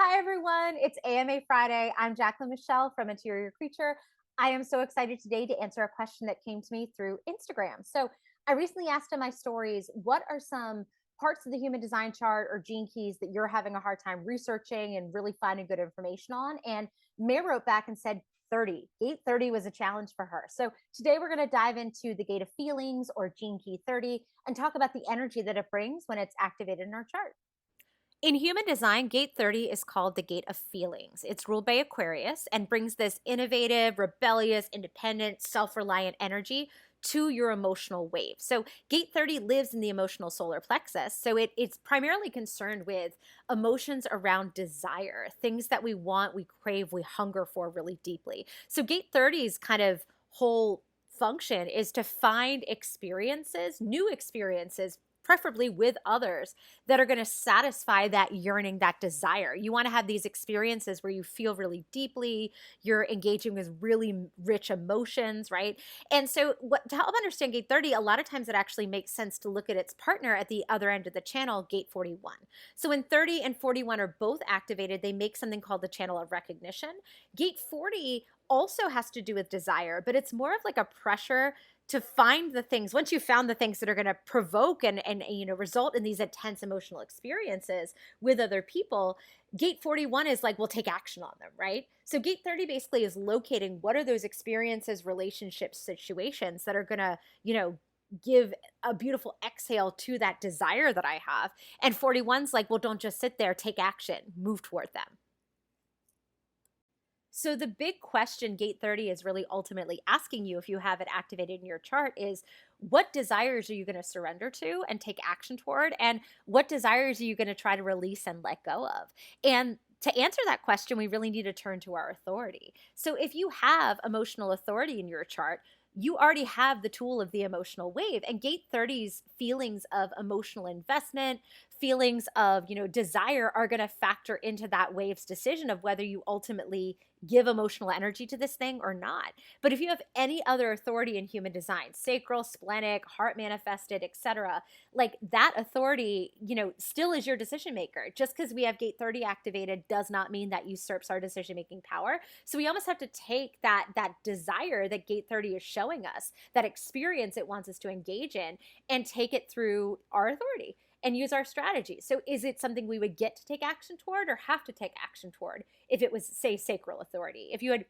Hi, everyone. It's AMA Friday. I'm Jaclyn Michelle from Interior Creature. I am so excited today to answer a question that came to me through Instagram. So, I recently asked in my stories, what are some parts of the human design chart or gene keys that you're having a hard time researching and really finding good information on? And May wrote back and said 30. Gate 30 was a challenge for her. So, today we're going to dive into the gate of feelings or gene key 30 and talk about the energy that it brings when it's activated in our chart. In human design, gate 30 is called the gate of feelings. It's ruled by Aquarius and brings this innovative, rebellious, independent, self reliant energy to your emotional wave. So, gate 30 lives in the emotional solar plexus. So, it's primarily concerned with emotions around desire, things that we want, we crave, we hunger for really deeply. So, gate 30's kind of whole function is to find experiences, new experiences, preferably with others that are going to satisfy that yearning, that desire. You want to have these experiences where you feel really deeply, you're engaging with really rich emotions, right? And so, what to help understand gate 30, a lot of times it actually makes sense to look at its partner at the other end of the channel, gate 41. So, when 30 and 41 are both activated, they make something called the channel of recognition. Gate 40 also has to do with desire, but it's more of like a pressure to find the things once you've found the things that are going to provoke and result in these intense emotional experiences with other people. Gate 41 is like, we'll take action on them, right? So gate 30 basically is locating what are those experiences, relationships, situations that are going to give a beautiful exhale to that desire that I have. And 41's like, well, don't just sit there, take action, move toward them. So the big question gate 30 is really ultimately asking you, if you have it activated in your chart, is what desires are you going to surrender to and take action toward, and what desires are you going to try to release and let go of? And to answer that question, we really need to turn to our authority. So if you have emotional authority in your chart, you already have the tool of the emotional wave, and gate 30's feelings of emotional investment, feelings of desire are going to factor into that wave's decision of whether you ultimately give emotional energy to this thing or not. But if you have any other authority in human design, sacral, splenic, heart manifested, etc., like that authority, still is your decision maker. Just because we have gate 30 activated does not mean that usurps our decision making power. So we almost have to take that desire that gate 30 is showing us, that experience it wants us to engage in, and take it through our authority and use our strategy. So is it something we would get to take action toward or have to take action toward if it was, say, sacral authority? If you had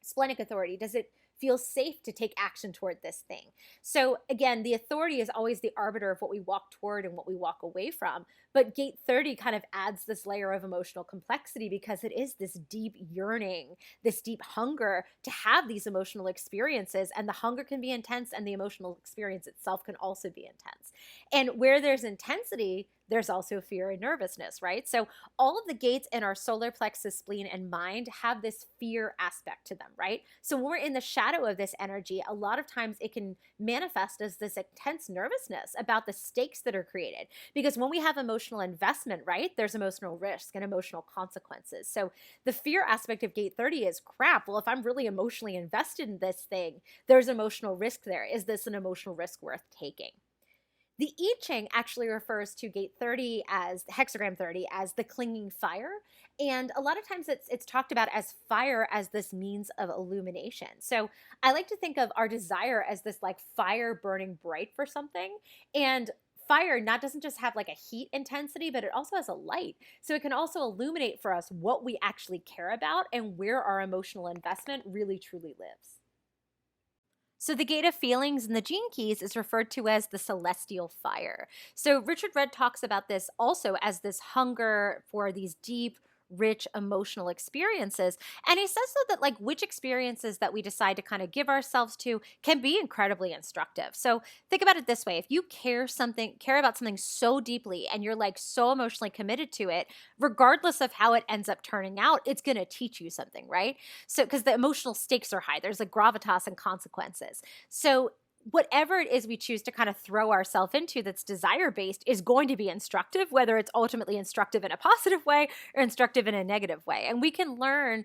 splenic authority, does it feel safe to take action toward this thing? So again, the authority is always the arbiter of what we walk toward and what we walk away from. But gate 30 kind of adds this layer of emotional complexity because it is this deep yearning, this deep hunger to have these emotional experiences. And the hunger can be intense, and the emotional experience itself can also be intense. And where there's intensity, there's also fear and nervousness, right? So all of the gates in our solar plexus, spleen, and mind have this fear aspect to them, right? So when we're in the shadow of this energy, a lot of times it can manifest as this intense nervousness about the stakes that are created. Because when we have emotional investment, right, there's emotional risk and emotional consequences. So the fear aspect of gate 30 is crap. Well, if I'm really emotionally invested in this thing, there's emotional risk there. Is this an emotional risk worth taking? The I Ching actually refers to gate 30 as hexagram 30 as the clinging fire. And a lot of times it's talked about as fire as this means of illumination. So I like to think of our desire as this like fire burning bright for something. And fire not doesn't just have like a heat intensity, but it also has a light. So it can also illuminate for us what we actually care about and where our emotional investment really truly lives. So the gate of feelings in the gene keys is referred to as the celestial fire. So Richard Rudd talks about this also as this hunger for these deep, rich emotional experiences. And he says though that like which experiences that we decide to kind of give ourselves to can be incredibly instructive. So think about it this way. If you care about something so deeply and you're like so emotionally committed to it, regardless of how it ends up turning out, it's going to teach you something, right? So, because the emotional stakes are high, there's like gravitas and consequences. So, whatever it is we choose to kind of throw ourselves into that's desire based is going to be instructive, whether it's ultimately instructive in a positive way or instructive in a negative way. And we can learn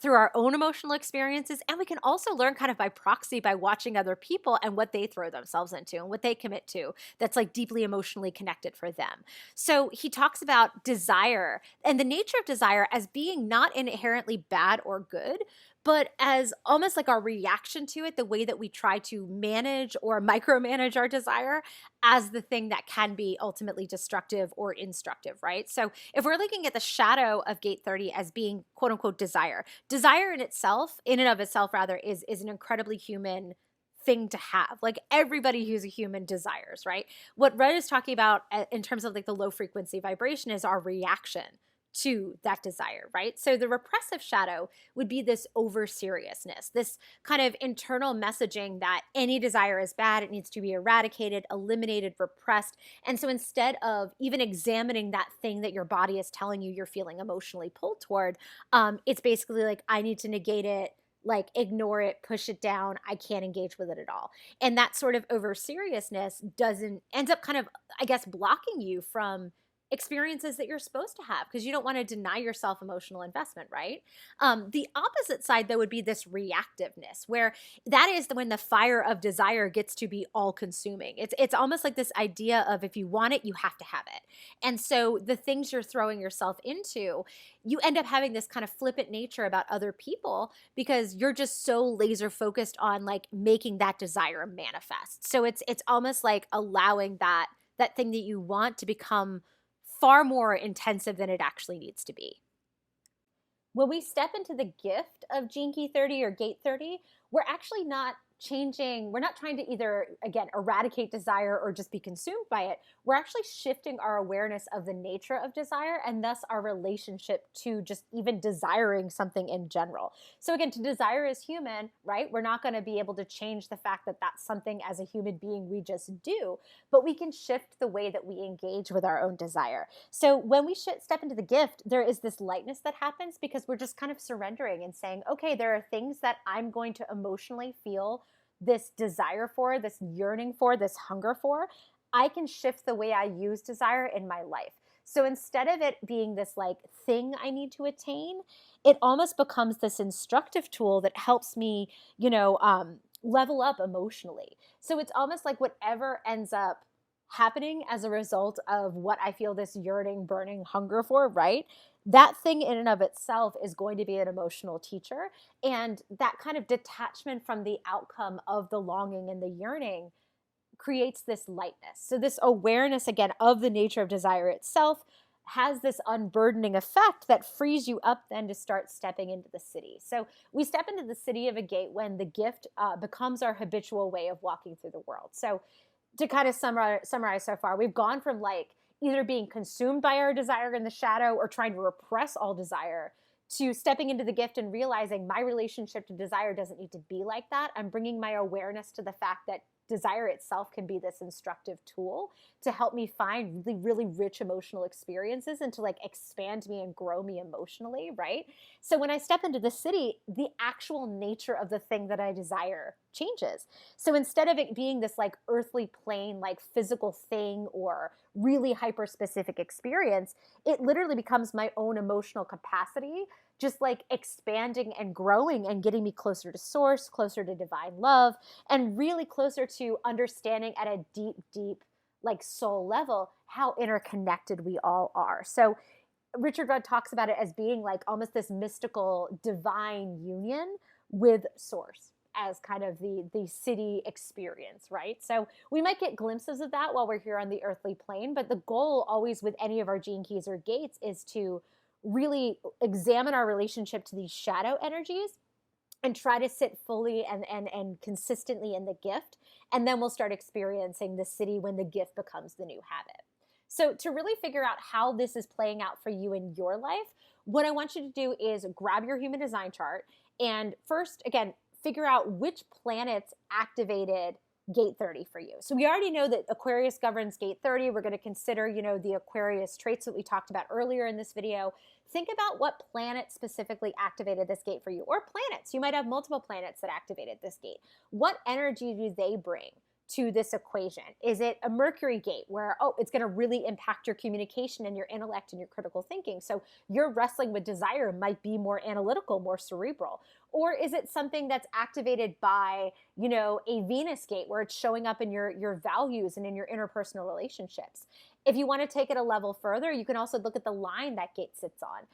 through our own emotional experiences. And we can also learn kind of by proxy by watching other people and what they throw themselves into and what they commit to that's like deeply emotionally connected for them. So he talks about desire and the nature of desire as being not inherently bad or good, but as almost like our reaction to it, the way that we try to manage or micromanage our desire as the thing that can be ultimately destructive or instructive, right? So if we're looking at the shadow of gate 30 as being quote unquote desire in itself, in and of itself rather, is an incredibly human thing to have. Like everybody who's a human desires, right? What Red is talking about in terms of like the low frequency vibration is our reaction to that desire, right? So the repressive shadow would be this over seriousness, this kind of internal messaging that any desire is bad, it needs to be eradicated, eliminated, repressed. And so instead of even examining that thing that your body is telling you you're feeling emotionally pulled toward, it's basically like, I need to negate it, like ignore it, push it down. I can't engage with it at all. And that sort of over seriousness ends up kind of, I guess, blocking you from experiences that you're supposed to have because you don't want to deny yourself emotional investment, right? The opposite side, though, would be this reactiveness, where that is when the fire of desire gets to be all consuming. It's almost like this idea of if you want it, you have to have it. And so the things you're throwing yourself into, you end up having this kind of flippant nature about other people because you're just so laser focused on like making that desire manifest. So it's almost like allowing that thing that you want to become far more intensive than it actually needs to be. When we step into the gift of Gene Key 30 or Gate 30, we're actually not changing, we're not trying to either, again, eradicate desire or just be consumed by it. We're actually shifting our awareness of the nature of desire and thus our relationship to just even desiring something in general. So again, to desire is human, right? We're not going to be able to change the fact that that's something as a human being we just do, but we can shift the way that we engage with our own desire. So when we step into the gift, there is this lightness that happens because we're just kind of surrendering and saying, okay, there are things that I'm going to emotionally feel this desire for, this yearning for, this hunger for. I can shift the way I use desire in my life. So instead of it being this like thing I need to attain, it almost becomes this instructive tool that helps me, level up emotionally. So it's almost like whatever ends up happening as a result of what I feel this yearning, burning hunger for, right? That thing in and of itself is going to be an emotional teacher. And that kind of detachment from the outcome of the longing and the yearning creates this lightness. So this awareness, again, of the nature of desire itself has this unburdening effect that frees you up then to start stepping into the city. So we step into the city of a gate when the gift becomes our habitual way of walking through the world. So to kind of summarize so far, we've gone from like either being consumed by our desire in the shadow or trying to repress all desire to stepping into the gift and realizing my relationship to desire doesn't need to be like that. I'm bringing my awareness to the fact that desire itself can be this instructive tool to help me find really, really rich emotional experiences and to like expand me and grow me emotionally, right? So when I step into the city, the actual nature of the thing that I desire changes. So instead of it being this like earthly plane, like physical thing or really hyper specific experience, it literally becomes my own emotional capacity, just like expanding and growing and getting me closer to source, closer to divine love, and really closer to understanding at a deep, deep, like soul level, how interconnected we all are. So Richard Rudd talks about it as being like almost this mystical divine union with source as kind of the city experience, right? So we might get glimpses of that while we're here on the earthly plane, but the goal always with any of our gene keys or gates is to really examine our relationship to these shadow energies and try to sit fully and consistently in the gift. And then we'll start experiencing the city when the gift becomes the new habit. So to really figure out how this is playing out for you in your life, what I want you to do is grab your human design chart and first, again, figure out which planets activated gate 30 for you. So we already know that Aquarius governs gate 30. We're going to consider, the Aquarius traits that we talked about earlier in this video. Think about what planet specifically activated this gate for you, or planets. You might have multiple planets that activated this gate. What energy do they bring to this equation? Is it a Mercury gate where, oh, it's going to really impact your communication and your intellect and your critical thinking? So your wrestling with desire might be more analytical, more cerebral. Or is it something that's activated by, a Venus gate where it's showing up in your values and in your interpersonal relationships? If you want to take it a level further, you can also look at the line that gate sits on.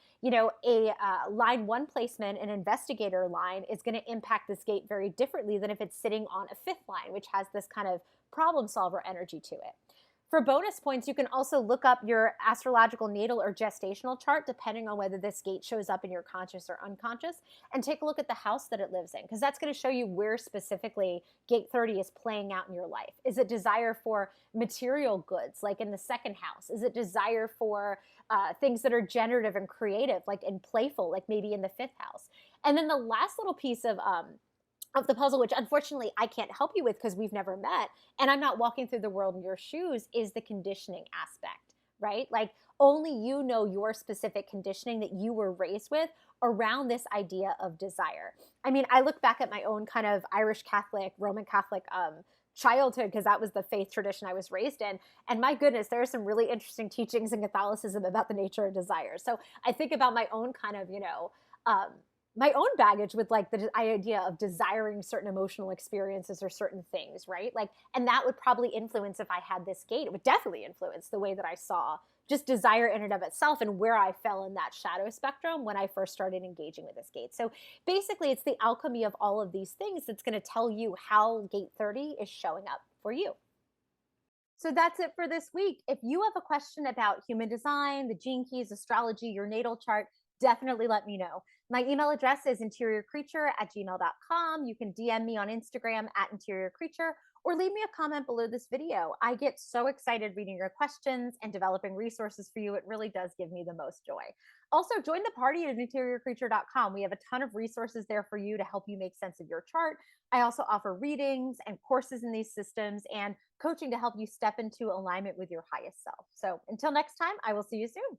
A line one placement, an investigator line, is going to impact this gate very differently than if it's sitting on a fifth line, which has this kind of problem solver energy to it. For bonus points, you can also look up your astrological natal or gestational chart, depending on whether this gate shows up in your conscious or unconscious, and take a look at the house that it lives in, because that's going to show you where specifically gate 30 is playing out in your life. Is it desire for material goods, like in the second house? Is it desire for things that are generative and creative, like and playful, like maybe in the fifth house? And then the last little piece of the puzzle, which unfortunately I can't help you with because we've never met and I'm not walking through the world in your shoes, is the conditioning aspect, right? Like only you know your specific conditioning that you were raised with around this idea of desire. I mean, I look back at my own kind of Irish Catholic, Roman Catholic childhood, because that was the faith tradition I was raised in. And my goodness, there are some really interesting teachings in Catholicism about the nature of desire. So I think about my own kind of, my own baggage with like the idea of desiring certain emotional experiences or certain things, right? Like, and that would probably influence if I had this gate. It would definitely influence the way that I saw just desire in and of itself and where I fell in that shadow spectrum when I first started engaging with this gate. So basically, it's the alchemy of all of these things that's going to tell you how gate 30 is showing up for you. So that's it for this week. If you have a question about human design, the gene keys, astrology, your natal chart, definitely let me know. My email address is interiorcreature@gmail.com. You can DM me on Instagram @interiorcreature or leave me a comment below this video. I get so excited reading your questions and developing resources for you. It really does give me the most joy. Also, join the party at interiorcreature.com. We have a ton of resources there for you to help you make sense of your chart. I also offer readings and courses in these systems and coaching to help you step into alignment with your highest self. So until next time, I will see you soon.